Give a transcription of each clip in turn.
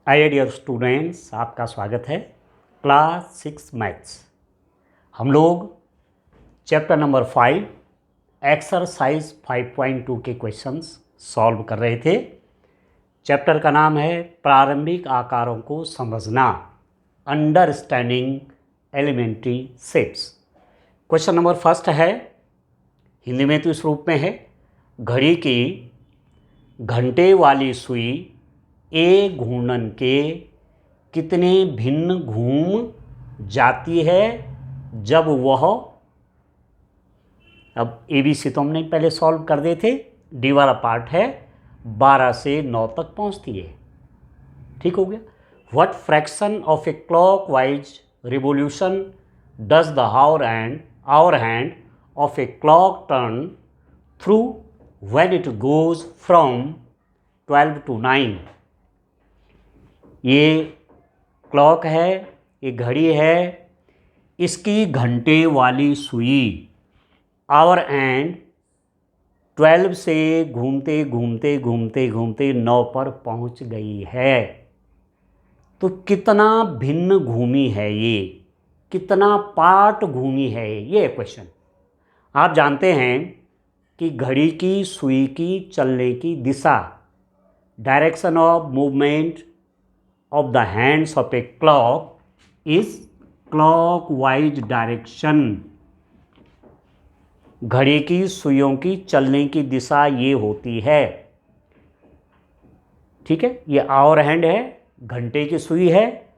Hi dear students, आपका स्वागत है क्लास 6 मैथ्स। हम लोग चैप्टर नंबर 5 एक्सरसाइज 5.2 के क्वेश्चंस सॉल्व कर रहे थे। चैप्टर का नाम है प्रारंभिक आकारों को समझना, understanding elementary shapes. Question number first है, हिंदी में तो इस रूप में है, घड़ी की घंटे वाली सुई ए घूर्णन के कितने भिन्न घूम जाती है जब वह, अब ए बी सी तो हमने पहले सॉल्व कर दिए थे, डी वाला पार्ट है 12 से 9 तक पहुंचती है। ठीक हो गया। What fraction of a clockwise revolution does the hour hand of a clock turn through when it goes from 12 to 9। ये क्लॉक है, ये घड़ी है, इसकी घंटे वाली सुई आवर एंड 12 से घूमते घूमते घूमते घूमते 9 पर पहुंच गई है। तो कितना भिन्न घूमी है ये, कितना पार्ट घूमी है ये क्वेश्चन। आप जानते हैं कि घड़ी की सुई की चलने की दिशा, direction of movement of the hands of a clock is clockwise direction। घड़ी की सुइयों की चलने की दिशा ये होती है। ठीक है, ये आवर हैंड है, घंटे की सुई है,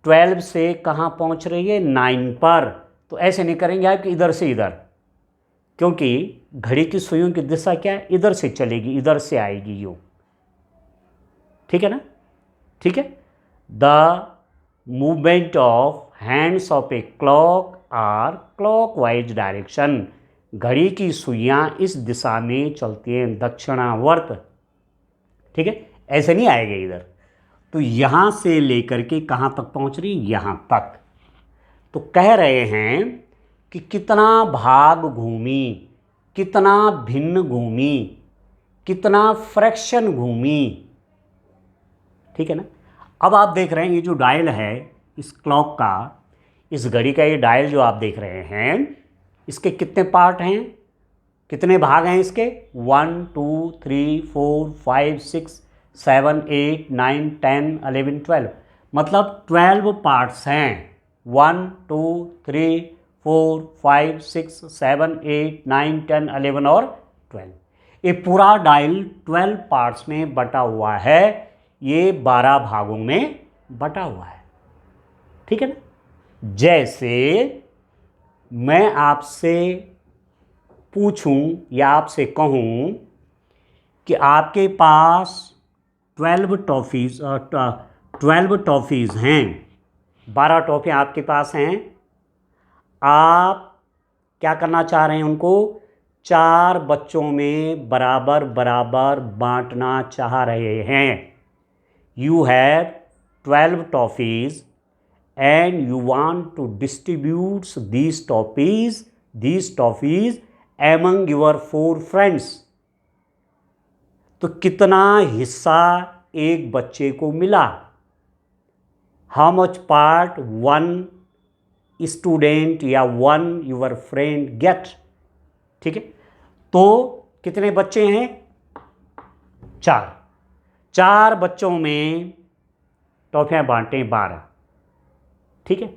12 से कहाँ पहुंच रही है, 9 पर। तो ऐसे नहीं करेंगे आप कि इधर से इधर, क्योंकि घड़ी की सुइयों की दिशा क्या है, इधर से चलेगी, इधर से आएगी यूं। ठीक है ना, ठीक है। The movement of hands of a clock are clockwise direction। घड़ी की सुइयां इस दिशा में चलती हैं, दक्षिणावर्त। ठीक है, ऐसे नहीं आएगा इधर। तो यहां से लेकर के कहां तक पहुंच रही, यहां तक। तो कह रहे हैं कि कितना भाग घूमी, कितना भिन्न घूमी, कितना फ्रैक्शन घूमी। ठीक है ना। अब आप देख रहे हैं ये जो डायल है इस क्लॉक का, इस घड़ी का ये डायल जो आप देख रहे हैं, इसके कितने पार्ट हैं, कितने भाग हैं इसके, 1 2 3 4 5 6 7 8 9 10 11 12, मतलब 12 पार्ट्स हैं। 1 2 3 4 5 6 7 8 9 10 11 और 12। ये पूरा डायल 12 पार्ट्स में बटा हुआ है, ये 12 भागों में बटा हुआ है। ठीक है ना। जैसे मैं आपसे पूछूं या आपसे कहूं कि आपके पास 12 टॉफ़ीज़ हैं, 12 टॉफ़ियाँ आपके पास हैं। आप क्या करना चाह रहे हैं, उनको 4 बच्चों में बराबर बराबर बांटना चाह रहे हैं। You have 12 toffees and you want to distribute these toffees among your 4 friends। तो कितना हिस्सा एक बच्चे को मिला, how much part one student या one your friend get। ठीक है, तो कितने बच्चे हैं, 4 बच्चों में टॉफियाँ बांटें 12। ठीक है,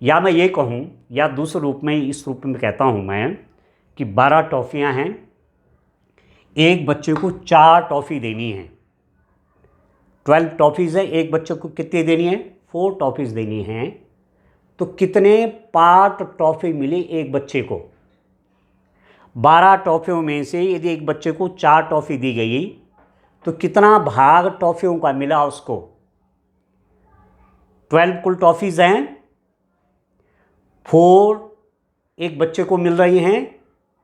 या मैं ये कहूँ, या दूसरे रूप में, इस रूप में कहता हूँ मैं कि 12 टॉफियाँ हैं, एक बच्चे को 4 टॉफ़ी देनी है। 12 टॉफ़ीज़ हैं, एक बच्चे को कितनी देनी है, 4 टॉफ़ीज़ देनी हैं। तो कितने पार्ट टॉफ़ी मिली एक बच्चे को, 12 टॉफ़ियों में से यदि एक बच्चे को 4 टॉफ़ी दी गई तो कितना भाग टॉफियों का मिला उसको। 12 कुल टॉफीज हैं, 4 एक बच्चे को मिल रही हैं,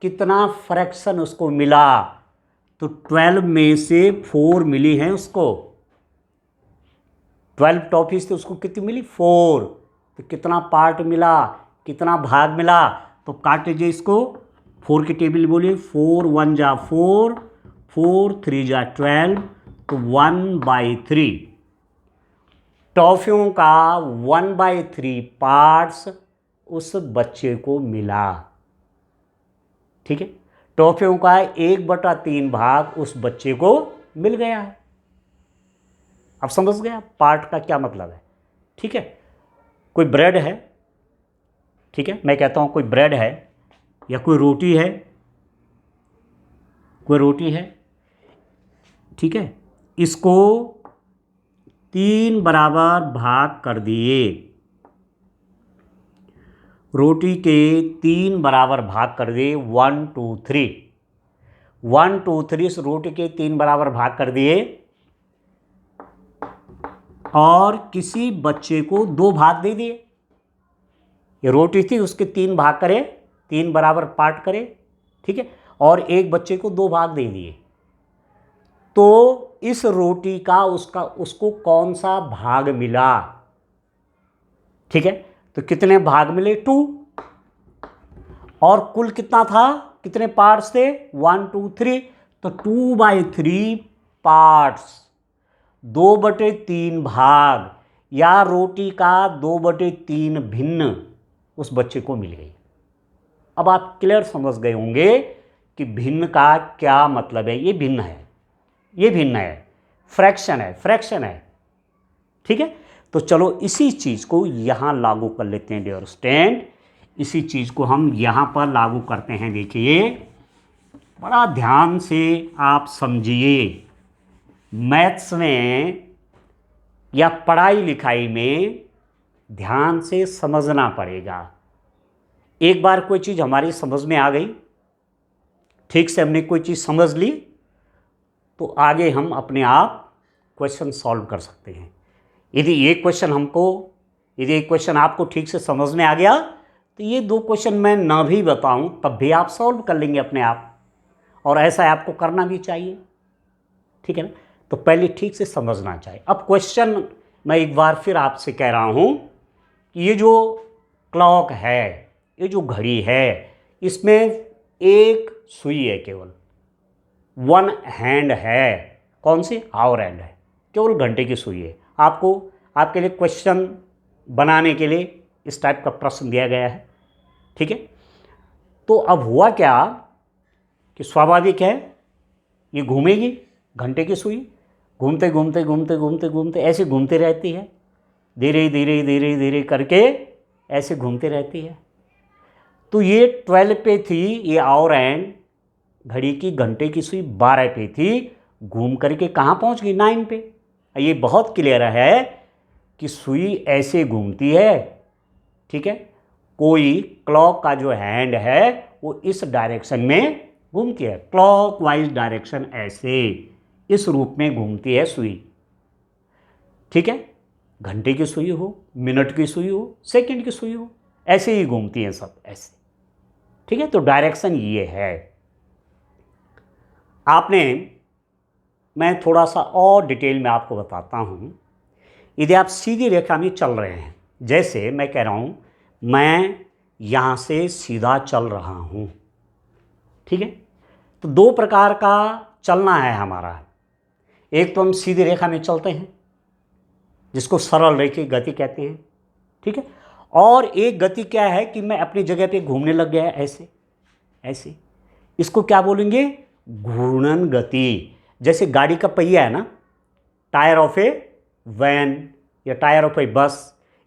कितना फ्रैक्शन उसको मिला, तो 12 में से 4 मिली हैं उसको। 12 टॉफीज तो उसको कितनी मिली, 4। तो कितना पार्ट मिला, कितना भाग मिला, तो काट लीजिए इसको, 4 की टेबल बोलिए, 4 1 जा 4 4 3 जा 12, तो 1/3। टॉफियों का 1/3 पार्ट्स उस बच्चे को मिला। ठीक है, टॉफियों का 1/3 भाग उस बच्चे को मिल गया है। अब समझ गया पार्ट का क्या मतलब है। ठीक है, कोई ब्रेड है, ठीक है, मैं कहता हूं कोई ब्रेड है या कोई रोटी है, कोई रोटी है, ठीक है, इसको 3 बराबर भाग कर दिए, रोटी के 3 बराबर भाग कर दिए, 1 2 3, 1 2 3 इस रोटी के 3 बराबर भाग कर दिए और किसी बच्चे को 2 भाग दे दिए। ये रोटी थी, उसके 3 भाग करे, 3 बराबर पार्ट करे, ठीक है, और एक बच्चे को 2 भाग दे दिए। तो इस रोटी का उसको कौन सा भाग मिला? ठीक है, तो कितने भाग मिले? 2। और कुल कितना था, कितने पार्ट्स थे? 1 2 3, तो 2/3 पार्ट्स, 2/3 भाग या रोटी का 2/3 भिन्न उस बच्चे को मिल गई। अब आप क्लियर समझ गए होंगे कि भिन्न का क्या मतलब है। ये भिन्न है, ये भिन्न है, फ्रैक्शन है, फ्रैक्शन है। ठीक है, तो चलो इसी चीज़ को यहाँ लागू कर लेते हैं डियर स्टूडेंट। इसी चीज़ को हम यहाँ पर लागू करते हैं। देखिए, बड़ा ध्यान से आप समझिए। मैथ्स में या पढ़ाई लिखाई में ध्यान से समझना पड़ेगा। एक बार कोई चीज़ हमारी समझ में आ गई, ठीक से हमने कोई चीज़ समझ ली, तो आगे हम अपने आप क्वेश्चन सॉल्व कर सकते हैं। यदि एक क्वेश्चन आपको ठीक से समझ में आ गया, तो ये 2 क्वेश्चन मैं ना भी बताऊं तब भी आप सॉल्व कर लेंगे अपने आप, और ऐसा आपको करना भी चाहिए। ठीक है ना, तो पहले ठीक से समझना चाहिए। अब क्वेश्चन मैं एक बार फिर आपसे कह रहा हूं कि ये जो क्लॉक है, ये जो घड़ी है, इसमें एक सुई है, केवल 1 हैंड है। कौन सी? आवर हैंड है, केवल घंटे की सुई है। आपके लिए क्वेश्चन बनाने के लिए इस टाइप का प्रश्न दिया गया है। ठीक है, तो अब हुआ क्या कि स्वाभाविक है ये घूमेगी, घंटे की सुई घूमते घूमते घूमते घूमते घूमते ऐसे घूमती रहती है, धीरे धीरे धीरे धीरे करके ऐसे घूमती रहती है। तो ये 12 पे थी, ये आवर हैंड घड़ी की घंटे की सुई 12 पे थी, घूम करके कहाँ पहुँच गई? 9 पे। ये बहुत क्लियर है कि सुई ऐसे घूमती है। ठीक है, कोई क्लॉक का जो हैंड है वो इस डायरेक्शन में घूमती है, क्लॉक वाइज डायरेक्शन, ऐसे इस रूप में घूमती है सुई। ठीक है, घंटे की सुई हो, मिनट की सुई हो, सेकंड की सुई हो, ऐसे ही घूमती हैं सब ऐसे। ठीक है, तो डायरेक्शन ये है। मैं थोड़ा सा और डिटेल में आपको बताता हूँ। यदि आप सीधी रेखा में चल रहे हैं, जैसे मैं कह रहा हूँ मैं यहाँ से सीधा चल रहा हूँ, ठीक है, तो 2 प्रकार का चलना है हमारा। एक तो हम सीधी रेखा में चलते हैं, जिसको सरल रेखीय गति कहते हैं। ठीक है, और एक गति क्या है कि मैं अपनी जगह पे घूमने लग गया, ऐसे ऐसे, इसको क्या बोलेंगे? घूर्णन गति। जैसे गाड़ी का पहिया है ना, टायर ऑफ ए वैन या टायर ऑफ ए बस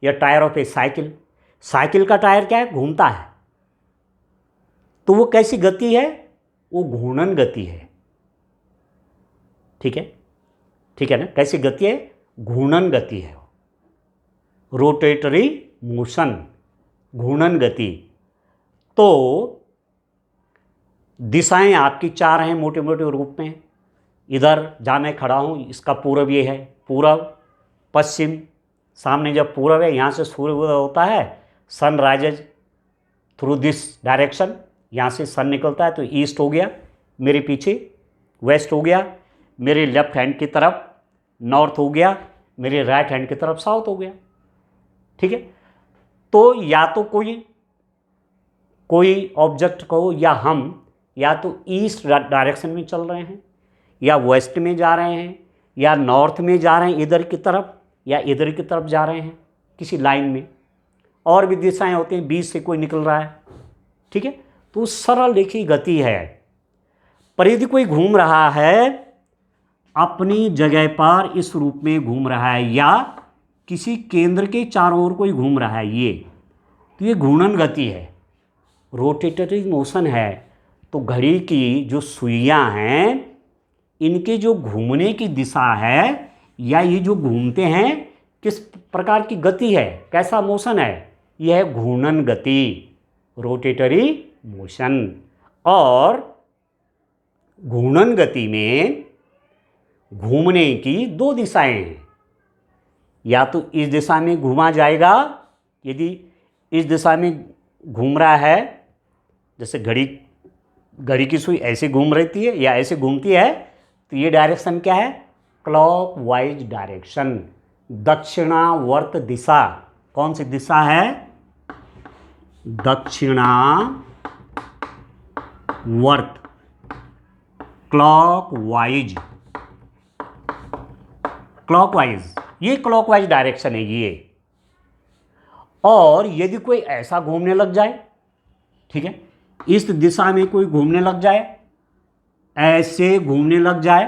या tyre of A cycle. Cycle का टायर क्या है? घूमता है। तो वो कैसी गति है? वो घूर्णन गति है। ठीक है, ठीक है ना, कैसी गति है? घूर्णन गति है, रोटेटरी मोशन, घूर्णन गति। तो दिशाएं आपकी 4 हैं मोटे मोटे रूप में। इधर जहाँ मैं खड़ा हूँ इसका पूरब ये है, पूरब पश्चिम। सामने जब पूरब है, यहाँ से सूर्य उदय होता है, sun rises through this direction, यहाँ से सन निकलता है, तो ईस्ट हो गया मेरे पीछे, वेस्ट हो गया मेरे लेफ्ट हैंड की तरफ, नॉर्थ हो गया मेरे राइट हैंड की तरफ, साउथ हो गया। ठीक है, तो या तो कोई ऑब्जेक्ट को, या हम या तो ईस्ट डायरेक्शन में चल रहे हैं, या वेस्ट में जा रहे हैं, या नॉर्थ में जा रहे हैं इधर की तरफ, या इधर की तरफ जा रहे हैं किसी लाइन में, और भी दिशाएं होती हैं, बीच से कोई निकल रहा है, ठीक है, तो सरल एक ही गति है। पर यदि कोई घूम रहा है अपनी जगह पर इस रूप में घूम रहा है, या किसी केंद्र के चारों ओर कोई घूम रहा है, ये तो ये घूर्णन गति है, रोटेटरी मोशन है। तो घड़ी की जो सुइयां हैं इनके जो घूमने की दिशा है, या ये जो घूमते हैं किस प्रकार की गति है, कैसा मोशन है, यह है घूर्णन गति, रोटेटरी मोशन। और घूर्णन गति में घूमने की दो दिशाएं हैं, या तो इस दिशा में घूमा जाएगा, यदि इस दिशा में घूम रहा है, जैसे घड़ी की सुई ऐसे घूम रहती है या ऐसे घूमती है, तो ये डायरेक्शन क्या है, क्लॉकवाइज डायरेक्शन, दक्षिणावर्त दिशा। कौन सी दिशा है, दक्षिणावर्त, क्लॉकवाइज, क्लॉकवाइज, ये क्लॉकवाइज डायरेक्शन है ये। और यदि कोई ऐसा घूमने लग जाए, ठीक है, इस दिशा में कोई घूमने लग जाए, ऐसे घूमने लग जाए,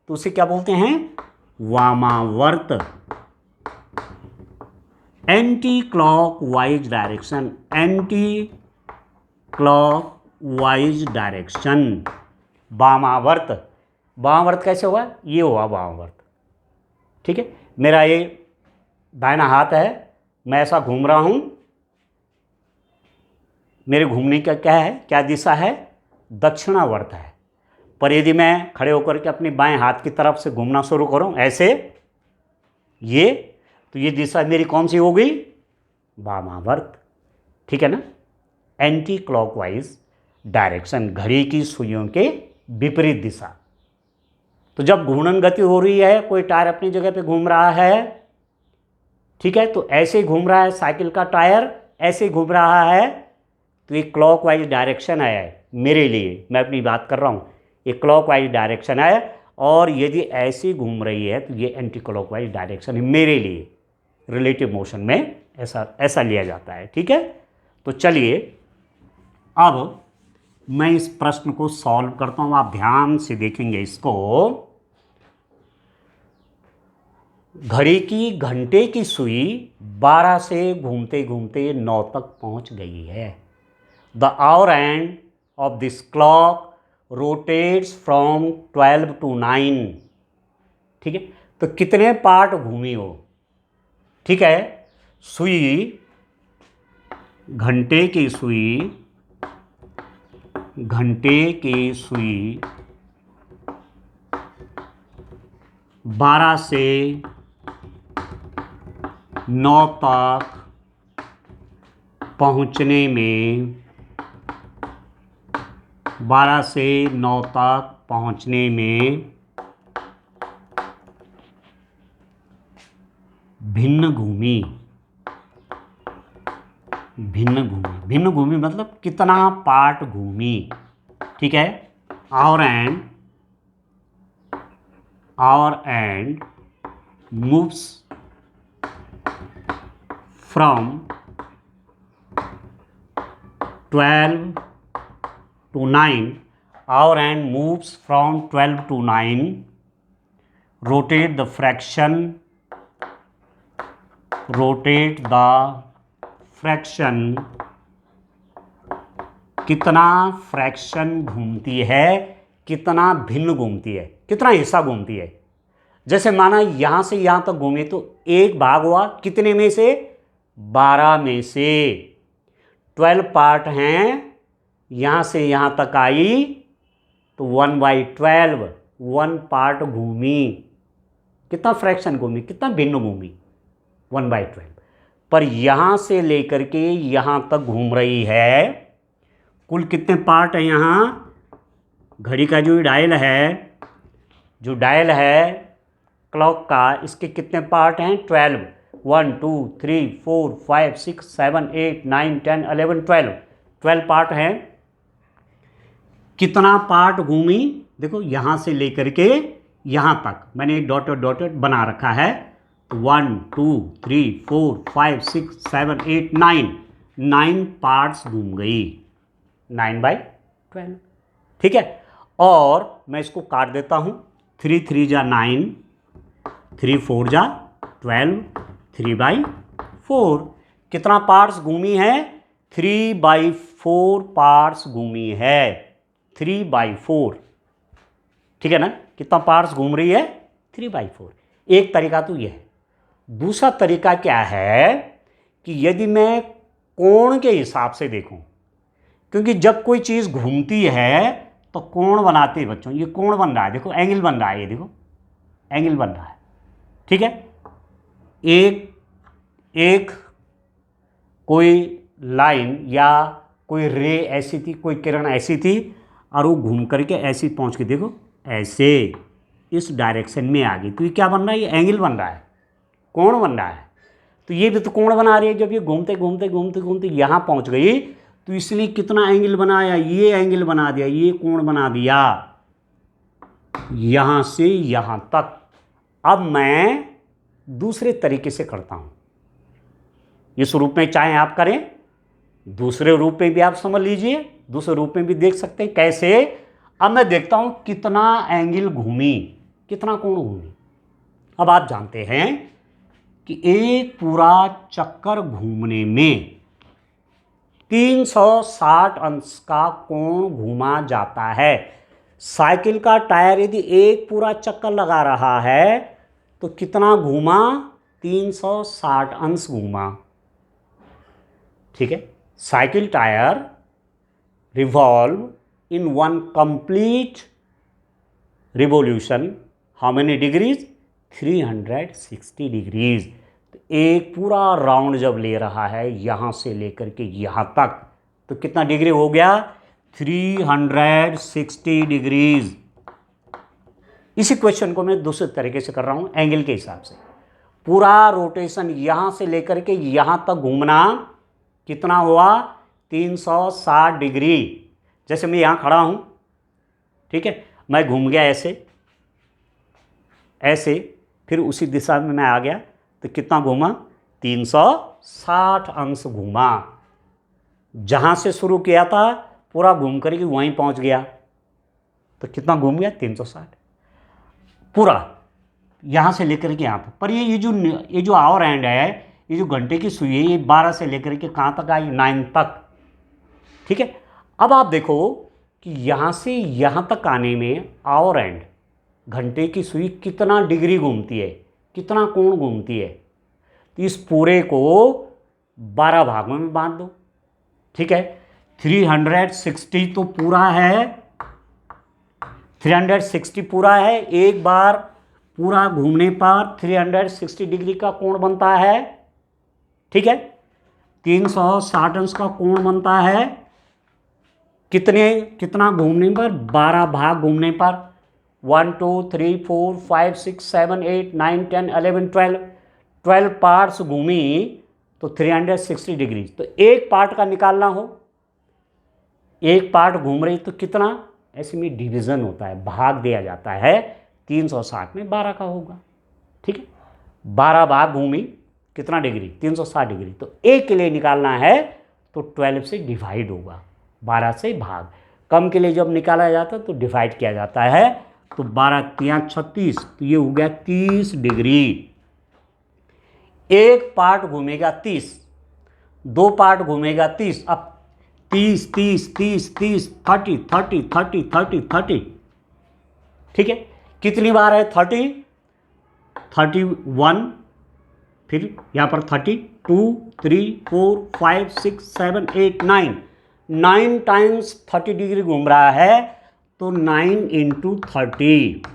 तो उसे क्या बोलते हैं, वामावर्त, anti clockwise direction, anti clockwise direction, वामावर्त। वामावर्त कैसे हुआ, ये हुआ वामावर्त, ठीक है, मेरा ये दाहिना हाथ है, मैं ऐसा घूम रहा हूं, मेरे घूमने का क्या है, क्या दिशा है, दक्षिणावर्त है। पर यदि मैं खड़े होकर के अपने बाएं हाथ की तरफ से घूमना शुरू करूं ऐसे, ये, तो ये दिशा मेरी कौन सी हो गई, वामावर्त, ठीक है ना, एंटी क्लॉकवाइज डायरेक्शन, घड़ी की सुइयों के विपरीत दिशा। तो जब घूर्णन गति हो रही है, कोई टायर अपनी जगह पे घूम रहा है, ठीक है, तो ऐसे ही घूम रहा है, साइकिल का टायर ऐसे ही घूम रहा है, तो ये क्लॉकवाइज डायरेक्शन है मेरे लिए, मैं अपनी बात कर रहा हूँ, ये क्लॉकवाइज डायरेक्शन है। और यदि ऐसी घूम रही है तो ये एंटी क्लॉकवाइज डायरेक्शन है मेरे लिए, रिलेटिव मोशन में ऐसा लिया जाता है, ठीक है। तो चलिए अब मैं इस प्रश्न को सॉल्व करता हूँ, आप ध्यान से देखेंगे इसको। घड़ी की घंटे की सुई 12 से घूमते घूमते 9 तक पहुँच गई है। The our hand of this clock rotates from 12 to 9, ठीक है, तो कितने पार्ट घूमी हो, ठीक है, सुई, घंटे की सुई 12 से 9 तक पहुंचने में, 12 से 9 तक पहुंचने में भिन्न घूमी मतलब कितना पार्ट घूमी, ठीक है। Our and moves from 12 to 9, our hand moves from 12 to 9, rotate the fraction, कितना फ्रैक्शन घूमती है, कितना भिन्न घूमती है, कितना हिस्सा घूमती है। जैसे माना यहां से यहां तक घूमे तो एक भाग हुआ, कितने में से, 12 में से। 12 पार्ट हैं, यहाँ से यहाँ तक आई तो 1/12, 1 पार्ट घूमी, कितना फ्रैक्शन घूमी, कितना भिन्न घूमी, 1/12। पर यहाँ से लेकर के यहाँ तक घूम रही है, कुल कितने पार्ट है यहाँ, घड़ी का जो डायल है क्लॉक का, इसके कितने पार्ट हैं, 12, 1 2 3 4 5 6 7 8 9 10 11 12 पार्ट हैं। कितना पार्ट घूमी, देखो यहाँ से लेकर के यहाँ तक मैंने डॉटेड बना रखा है, 1 2 3 4 5 6 7 8 9 9 पार्ट्स घूम गई, 9/12। ठीक है, और मैं इसको काट देता हूँ, 3 3 जा 9, 3 4 जा 12, 3/4। कितना पार्ट्स घूमी है? 3/4 पार्ट्स घूमी है, 3/4। ठीक है ना, कितना पार्ट्स घूम रही है? 3/4। एक तरीका तो यह है। दूसरा तरीका क्या है कि यदि मैं कोण के हिसाब से देखूं, क्योंकि जब कोई चीज़ घूमती है तो कोण बनाते हैं बच्चों। ये कोण बन रहा है, देखो एंगल बन रहा है, ये देखो एंगल बन रहा है। ठीक है, एक कोई लाइन या कोई रे ऐसी थी, कोई किरण ऐसी थी, और वो घूम करके ऐसी पहुंच के देखो ऐसे इस डायरेक्शन में आ गई, तो ये क्या बन रहा है? ये एंगल बन रहा है, कोण बन रहा है। तो ये भी तो कोण बना रही है। जब ये घूमते घूमते घूमते घूमते यहाँ पहुँच गई तो इसलिए कितना एंगल बनाया? ये एंगल बना दिया, ये कोण बना दिया, यहाँ से यहाँ तक। अब मैं दूसरे तरीके से करता हूँ, इस रूप में चाहे आप करें, दूसरे रूप में भी आप समझ लीजिए, दूसरे रूप में भी देख सकते हैं। कैसे? अब मैं देखता हूं कितना एंगल घूमी, कितना कोण घूमी। अब आप जानते हैं कि एक पूरा चक्कर घूमने में 360 अंश का कोण घूमा जाता है। साइकिल का टायर यदि एक पूरा चक्कर लगा रहा है तो कितना घूमा? 360 अंश घूमा। ठीक है, cycle tyre revolve in one complete revolution how many degrees? 360 degrees. तो एक पूरा राउंड जब ले रहा है यहाँ से लेकर के यहाँ तक, तो कितना डिग्री हो गया? 360 डिग्रीज। इसी क्वेश्चन को मैं दूसरे तरीके से कर रहा हूँ, एंगल के हिसाब से। पूरा रोटेशन यहाँ से लेकर के यहाँ तक घूमना कितना हुआ? 360 डिग्री। जैसे मैं यहाँ खड़ा हूँ, ठीक है, मैं घूम गया ऐसे ऐसे, फिर उसी दिशा में मैं आ गया तो कितना घूमा? 360 अंश घूमा। जहाँ से शुरू किया था पूरा घूम करके वहीं पहुँच गया, तो कितना घूम गया? 360 पूरा, यहाँ से लेकर के यहाँ तक। पर ये जो आवर एंड है, ये जो घंटे की सुई है, ये 12 से लेकर के कहाँ तक आई? 9 तक। ठीक है, अब आप देखो कि यहाँ से यहाँ तक आने में आवर एंड, घंटे की सुई कितना डिग्री घूमती है, कितना कोण घूमती है। तो इस पूरे को 12 भागों में बांट दो। ठीक है, 360 तो पूरा है, 360 पूरा है। एक बार पूरा घूमने पर 360 डिग्री का कोण बनता है। ठीक है, 360 अंश का कोण बनता है। कितना घूमने पर? 12 भाग घूमने पर। 1 2 3 4 5 6 7 8 9 10 11 12 पार्ट्स घूमी तो 360 डिग्री। तो एक पार्ट का निकालना हो, एक पार्ट घूम रही तो कितना? ऐसे में डिवीजन होता है, भाग दिया जाता है। 360 में 12 का होगा। ठीक है, 12 भाग घूमी, कितना डिग्री? 360 डिग्री। तो एक के लिए निकालना है तो 12 से डिवाइड होगा, 12 से भाग। कम के लिए जब निकाला जाता है तो डिवाइड किया जाता है। तो 12 3 36, तो ये हो गया 30 डिग्री। एक पार्ट घूमेगा 30, दो पार्ट घूमेगा 30। अब 30 30 30 30 30 30 30 30 30। ठीक है, कितनी बार है 30? 31, फिर यहाँ पर 32 3 4 5 6 7 8 9 9 टाइम्स 30 डिग्री घूम रहा है, तो 9 × 30।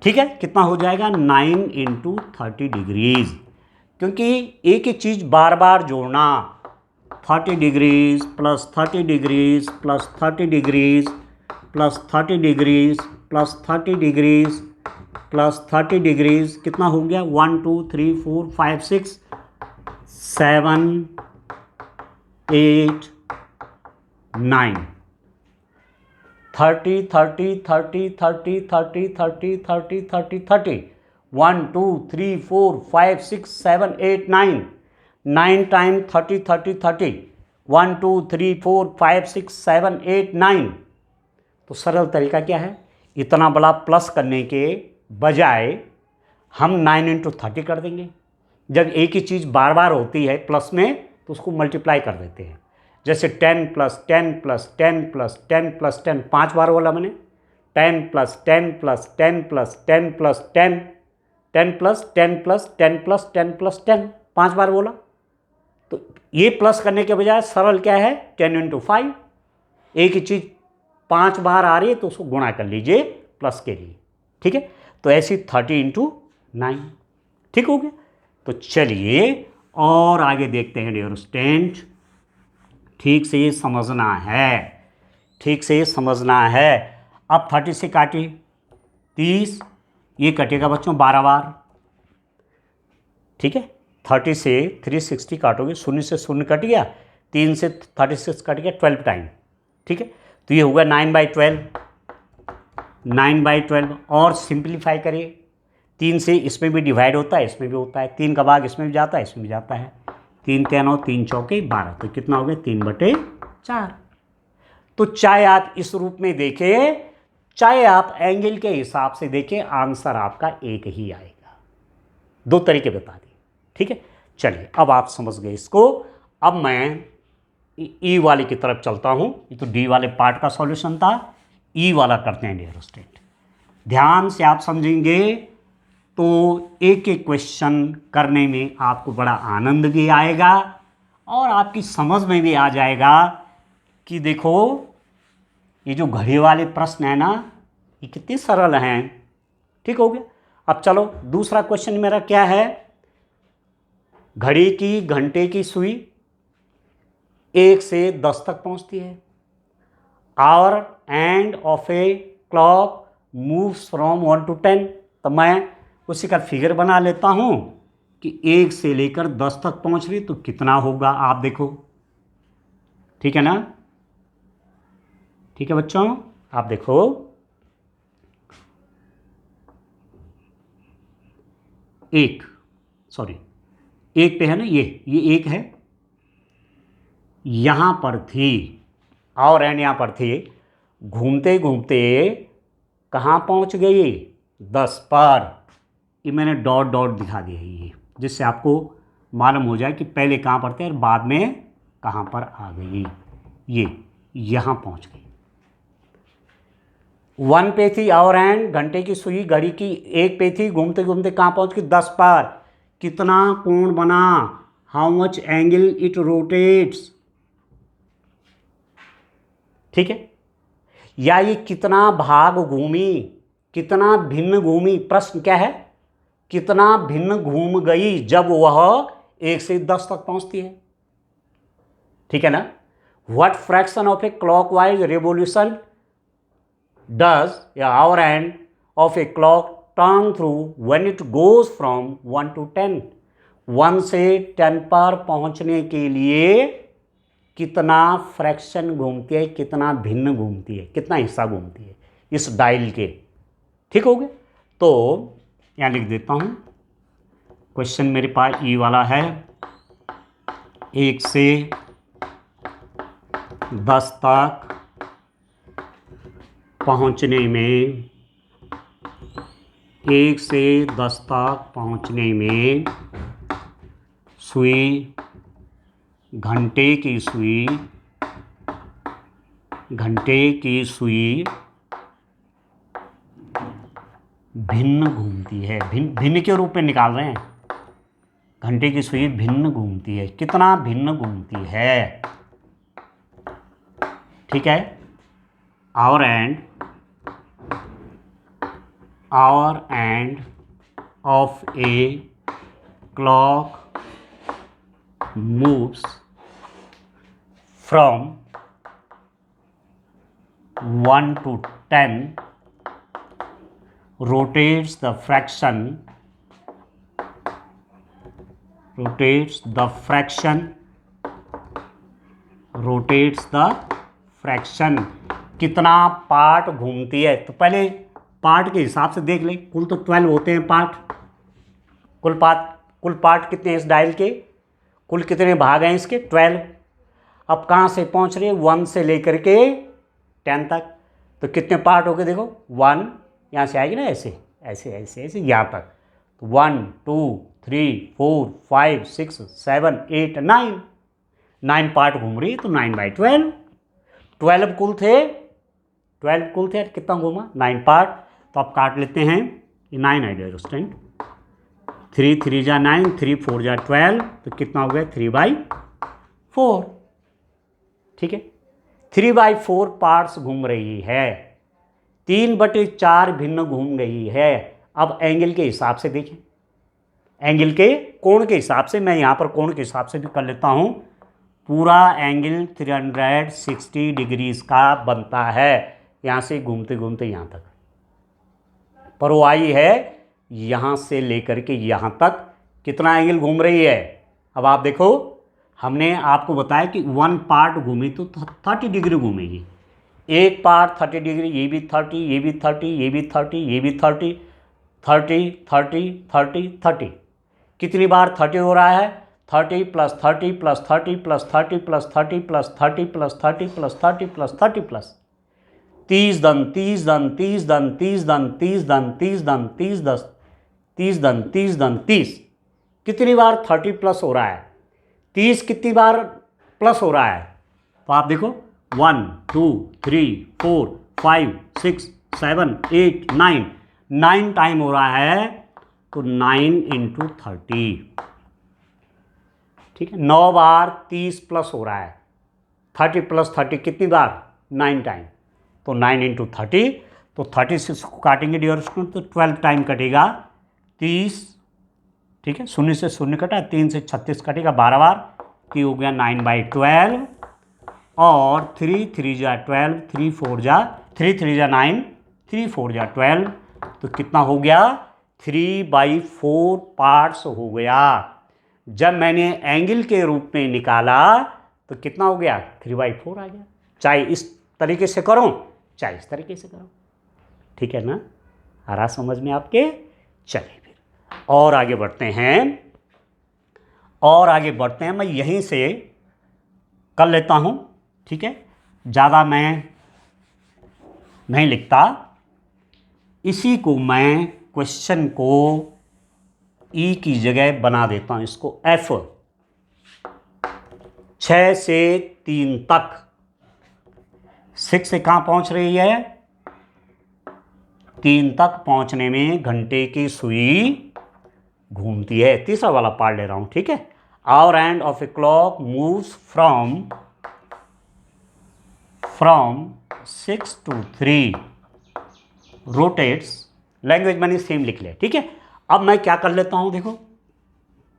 ठीक है, कितना हो जाएगा? 9 × 30 डिग्रीज। क्योंकि एक ही चीज़ बार बार जोड़ना, 30 degrees plus 30 degrees plus 30 degrees plus 30 degrees plus 30 degrees plus 30 degrees, कितना हो गया? 1 2 3 4 5 6 7 8 9 30 30 30 30 30 30 30 30 30। 1 2 3 4 5 6 7 8 9, 9 टाइम 30 30 30, 1 2 3 4 5 6 7 8 9। तो सरल तरीका क्या है, इतना बड़ा प्लस करने के बजाय हम 9 इंटू 30 कर देंगे। जब एक ही चीज़ बार बार होती है प्लस में तो उसको मल्टीप्लाई कर देते हैं। जैसे 10 प्लस 10 प्लस 10 प्लस 10 प्लस 10, 5 बार बोला मैंने। 10 plus 10 plus 10 plus 10 plus 10, 10 plus 10 plus 10 plus 10 plus 10, 5 बार बोला। तो ये प्लस करने के बजाय सरल क्या है, 10 इंटू 5। एक ही चीज़ 5 बार आ रही है तो उसको गुणा कर लीजिए प्लस के लिए, ठीक है। तो ऐसी 30 इंटू 9, ठीक हो गया। तो चलिए और आगे देखते हैं डियर स्टूडेंट, ठीक से ये समझना है, ठीक से ये समझना है। अब 30 से काटिए 30, ये कटेगा बच्चों 12 बार, ठीक है। 30 से 360 काटोगे, शून्य से शून्य कट गया, 3 से 36 कट गया 12 टाइम, ठीक है। तो ये होगा 9/12, 9/12। और सिंप्लीफाई करिए, 3 से इसमें भी डिवाइड होता है, इसमें भी होता है, 3 का भाग इसमें भी जाता है, इसमें भी जाता है। 3 3 और 3 चौके 12, तो कितना हो गया 3/4। तो चाहे आप इस रूप में देखें, चाहे आप एंगल के हिसाब से देखें, आंसर आपका एक ही आएगा। 2 तरीके बता दिए, ठीक है। चलिए अब आप समझ गए इसको। अब मैं ई वाले की तरफ चलता हूं। ये तो डी वाले पार्ट का सॉल्यूशन था, ई वाला करते हैं डियर स्टूडेंट। ध्यान से आप समझेंगे तो एक एक क्वेश्चन करने में आपको बड़ा आनंद भी आएगा और आपकी समझ में भी आ जाएगा कि देखो ये जो घड़ी वाले प्रश्न है ना, ये कितने सरल हैं, ठीक हो गया। अब चलो दूसरा क्वेश्चन मेरा क्या है, घड़ी की घंटे की सुई 1 से 10 तक पहुंचती है। Our hand of a clock moves from 1 to 10। तो मैं उसी का फिगर बना लेता हूं कि 1 से लेकर 10 तक पहुंच रही तो कितना होगा, आप देखो, ठीक है ना। ठीक है बच्चों, आप देखो, एक पे है ना, ये एक है, यहां पर थी और एंड यहां पर थी, घूमते घूमते कहां पहुंच गई, 10 पर। ये मैंने डॉट डॉट दिखा दिया है ये, जिससे आपको मालूम हो जाए कि पहले कहाँ पर थे और बाद में कहाँ पर आ गई। ये यहाँ पहुँच गई। 1 पे थी और एंड, घंटे की सुई घड़ी की 1 पे थी, घूमते घूमते कहाँ पहुँच गई, 10 पर। कितना कोण बना, how much angle it rotates, ठीक है। या ये कितना भाग घूमी, कितना भिन्न घूमी, प्रश्न क्या है, कितना भिन्न घूम गई जब वह 1 से 10 तक पहुंचती है, ठीक है ना। What fraction of a clockwise revolution does या hour hand of a clock turn through when it goes from 1 to 10। 1 से 10 पर पहुंचने के लिए कितना फ्रैक्शन घूमती है, कितना भिन्न घूमती है, कितना हिस्सा घूमती है इस डायल के, ठीक हो गया। तो यहाँ लिख देता हूँ, क्वेश्चन मेरे पास ई वाला है, 1 से 10 तक पहुँचने में, 1 से 10 तक पहुँचने में सुई, घंटे की सुई, घंटे की सुई भिन्न घूमती है, भिन्न के रूप में निकाल रहे हैं, घंटे की सुई भिन्न घूमती है, कितना भिन्न घूमती है, ठीक है। Our hand of a clock moves from 1 to 10 rotates the fraction कितना पार्ट घूमती है। तो पहले पार्ट के हिसाब से देख लें, कुल तो 12 होते हैं पार्ट। कुल पार्ट कितने हैं इस डायल के, कुल कितने भाग हैं इसके, 12। अब कहाँ से पहुँच रही है, 1 से लेकर के 10 तक। तो कितने पार्ट हो गए देखो, 1 यहाँ से आएगी ना, ऐसे ऐसे ऐसे ऐसे यहाँ तक। तो 1 2 3 4 5 6 7 8 9 पार्ट घूम रही है। तो 9/12, 12 कुल थे, कितना घूमा, 9 पार्ट। तो आप काट लेते हैं, ये 9 है डियर स्टूडेंट, 3 3 जा 9, 3 4 जा 12, तो कितना हो गया 3/4। ठीक है, 3/4 पार्ट्स घूम रही है, 3/4 भिन्न घूम रही है। अब एंगल के हिसाब से देखें, एंगल के कोण के हिसाब से, मैं यहाँ पर कोण के हिसाब से भी कर लेता हूँ। पूरा एंगल 360 डिग्रीज का बनता है, यहाँ से घूमते घूमते यहाँ तक। पर वो आई है यहाँ से लेकर के यहाँ तक कितना एंगल घूम रही है। अब आप देखो, हमने आपको बताया कि 1 पार्ट घूमी तो 30 डिग्री घूमेगी, एक पार्ट 30 डिग्री, ये भी 30, ये भी 30, ये भी 30, ये भी 30, 30 30 30 30। कितनी बार 30 हो रहा है, 30 + 30 + 30 + 30 + 30 + 30 + 30 + 30 + 30 + 30 धन 30 धन 30 धन 30 धन 30 धन 30 धन 30 10 30 धन 30 धन 30। कितनी बार 30 प्लस हो रहा है, 30 कितनी बार प्लस हो रहा है। तो आप देखो 1 2 3 4 5 6 7 8 9 टाइम हो रहा है। तो 9 × 30, ठीक है, 9 बार 30 प्लस हो रहा है, 30 + 30 कितनी बार, 9 टाइम। तो 9 × 30, तो 36 को काटेंगे डियर स्टूडेंट, तो 12 टाइम कटेगा 30। ठीक है, 0 से 0 कटा, 3 से 36 कटेगा 12 बार, कि हो गया 9/12। और 3 3 जा 12, 3 4 जा 9, 3 4 जा 12, तो कितना हो गया 3/4 पार्ट्स हो गया। जब मैंने एंगल के रूप में निकाला तो कितना हो गया 3/4 आ गया। चाहे इस तरीके से करो, चाहे इस तरीके से करो, ठीक है ना, आ रहा समझ में आपके। चलिए फिर और आगे बढ़ते हैं, मैं यहीं से कर लेता हूँ, ठीक है, ज़्यादा मैं नहीं लिखता। इसी को मैं क्वेश्चन को ई की जगह बना देता हूँ, इसको F। 6 से 3 तक, 6 से कहाँ पहुँच रही है, 3 तक पहुँचने में घंटे की सुई घूमती है। तीसरा वाला पार्ट ले रहा हूँ, ठीक है। Our hand of a clock moves from 6 to 3 rotates, language मैंने सेम लिख लिया, ठीक है। अब मैं क्या कर लेता हूँ, देखो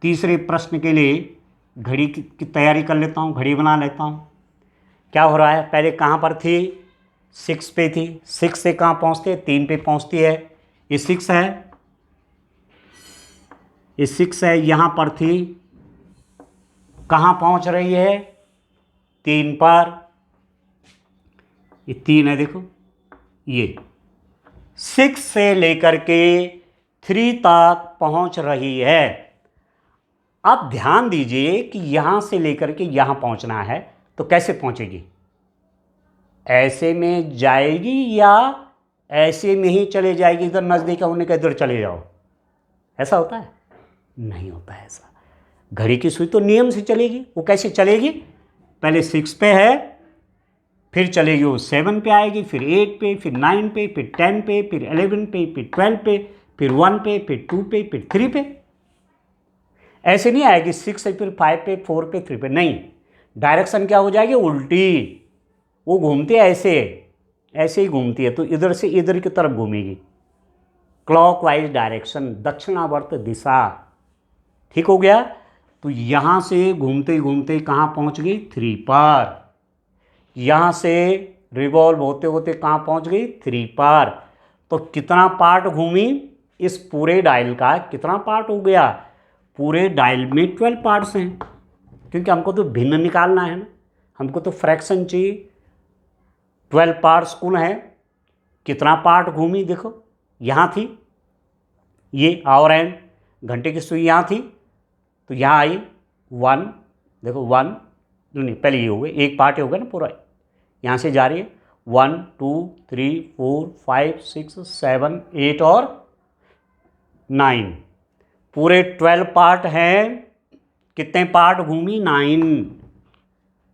तीसरे प्रश्न के लिए घड़ी की तैयारी कर लेता हूँ, घड़ी बना लेता हूँ। क्या हो रहा है, पहले कहाँ पर थी, 6 पे थी, 6 से कहाँ पहुँचती है, 3 पे पहुँचती है। ये 6 है, ये 6 है, यहाँ पर थी, कहाँ पहुँच रही है, 3 पर। ये 3 है, देखो ये 6 से लेकर के 3 तक पहुँच रही है। अब ध्यान दीजिए कि यहाँ से लेकर के यहाँ पहुँचना है, तो कैसे पहुँचेगी, ऐसे में जाएगी या ऐसे में ही चले जाएगी, इधर नज़दीक होने का इधर चले जाओ, ऐसा होता है, नहीं होता है ऐसा। घड़ी की सुई तो नियम से चलेगी। वो कैसे चलेगी, पहले 6 पे है, फिर चलेगी वो 7 पे आएगी, फिर 8 पे, फिर 9 पे, फिर 10 पे, फिर 11 पे, फिर 12 पे, फिर 1 पे, फिर 2 पे, फिर 3 पे। ऐसे नहीं आएगी 6 से फिर 5 पे, 4 पे, 3 पे, नहीं। डायरेक्शन क्या हो जाएगी, उल्टी। वो घूमती है ऐसे ही घूमती है, तो इधर से इधर की तरफ घूमेगी, क्लॉकवाइज डायरेक्शन, दक्षिणावर्त दिशा, ठीक हो गया। तो यहाँ से घूमते घूमते कहाँ पहुँच गई, 3 पर। यहाँ से रिवॉल्व होते होते कहाँ पहुँच गई, 3 पर। तो कितना पार्ट घूमी, इस पूरे डायल का कितना पार्ट हो गया, पूरे डायल में 12 पार्ट्स हैं, क्योंकि हमको तो भिन्न निकालना है ना, हमको तो फ्रैक्शन चाहिए। 12 पार्ट्स कुल हैं, कितना पार्ट घूमी देखो, यहाँ थी, ये आवर हैंड घंटे की सुई यहाँ थी, तो यहाँ आई 1, देखो 1 नहीं पहले ये हो गए, एक पार्ट हो गया ना पूरा, यहाँ से जा रही है 1 2 3 4 5 6 7 8 और 9, पूरे 12 पार्ट हैं। कितने पार्ट घूमी? 9।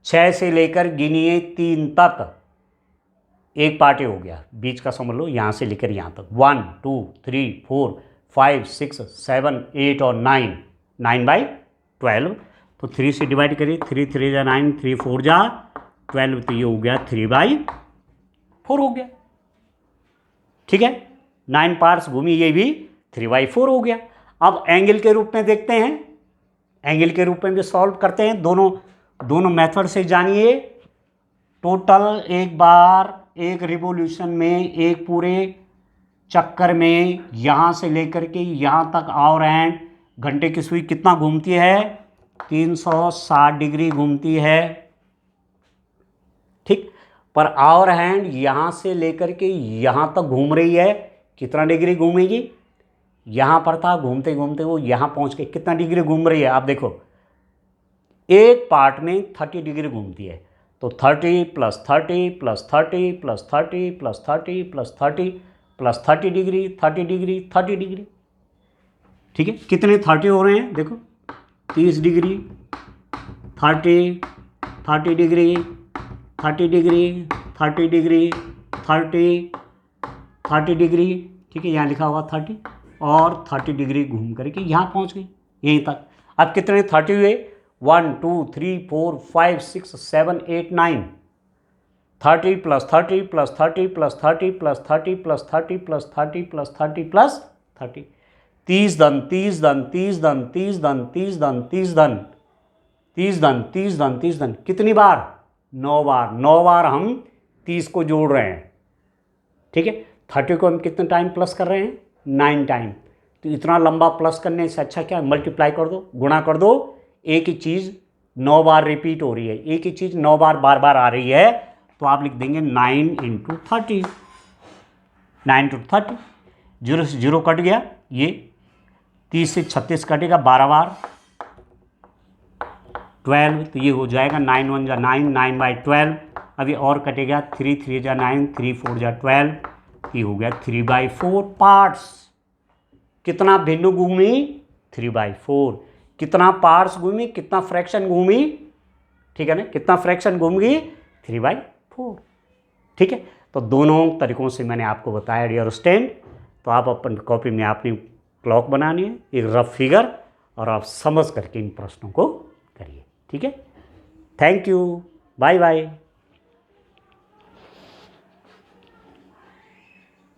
6 से लेकर गिनिए 3 तक एक पार्ट ही हो गया, बीच का समझ लो यहाँ से लेकर यहाँ तक 1 2 3 4 5 6 7 8 और 9, 9/12। तो 3 से डिवाइड करिए, 3 3 जा 9, 3 4 जा 12, तो ये हो गया 3/4 हो गया। ठीक है, 9 पार्ट्स घूमी, ये भी 3/4 हो गया। अब एंगल के रूप में देखते हैं, एंगल के रूप में भी सॉल्व करते हैं। दोनों मेथड से जानिए। टोटल एक बार एक रिवोल्यूशन में, एक पूरे चक्कर में यहाँ से लेकर के यहाँ तक आवर हैंड घंटे की सुई कितना घूमती है? 360 डिग्री घूमती है। ठीक, पर आवर हैंड यहाँ से लेकर के यहाँ तक घूम रही है, कितना डिग्री घूमेगी? यहाँ पर था, घूमते घूमते वो यहाँ पहुँच के कितना डिग्री घूम रही है? आप देखो, एक पार्ट में 30 डिग्री घूमती है, तो 30 + 30 + 30 + 30 + 30 + 30 + 30 डिग्री, 30 डिग्री, 30 डिग्री। ठीक है, कितने 30 हो रहे हैं? देखो 30 degree, 30 30 degree, 30 degree, 30 degree, 30 30 degree. ठीक है, यहाँ लिखा होगा 30 और 30 डिग्री घूम करके यहाँ पहुँच गई, यहीं तक। अब कितने 30 हुए? 1 2 3 4 5 6 7 8 9, 30 + 30 + 30 + 30 + 30 + 30 + 30 + 30 + 30, 30 धन 30 धन 30 धन 30 धन 30 धन 30 धन 30 धन 30 धन 30 धन, कितनी बार? 9 बार। 9 बार हम 30 को जोड़ रहे हैं। ठीक है, 30 को हम कितने टाइम प्लस कर रहे हैं? 9 टाइम। तो इतना लंबा प्लस करने से अच्छा क्या, मल्टीप्लाई कर दो, गुणा कर दो। एक ही चीज़ 9 बार रिपीट हो रही है, एक ही चीज़ 9 बार बार बार आ रही है, तो आप लिख देंगे 9 × 30, 9 × 30। 0 से 0 कट गया, ये 30 से 36 कटेगा 12 बार, 12, तो ये हो जाएगा 9 1 जा 9, 9/12। अभी और कटेगा, 3 3 जा 9, 3 4 जा 12, ये हो गया 3/4 पार्ट्स। कितना भिन्न घूमी? 3/4। कितना पार्ट्स घूमी? कितना फ्रैक्शन घूमी? ठीक है ना, कितना फ्रैक्शन घूमेगी? 3/4। ठीक है, तो दोनों तरीकों से मैंने आपको बताया डियर स्टूडेंट। तो आप अपन कॉपी में आपने क्लॉक बनानी है, एक रफ फिगर, और आप समझ करके इन प्रश्नों को करिए। ठीक है, थैंक यू, बाय बाय।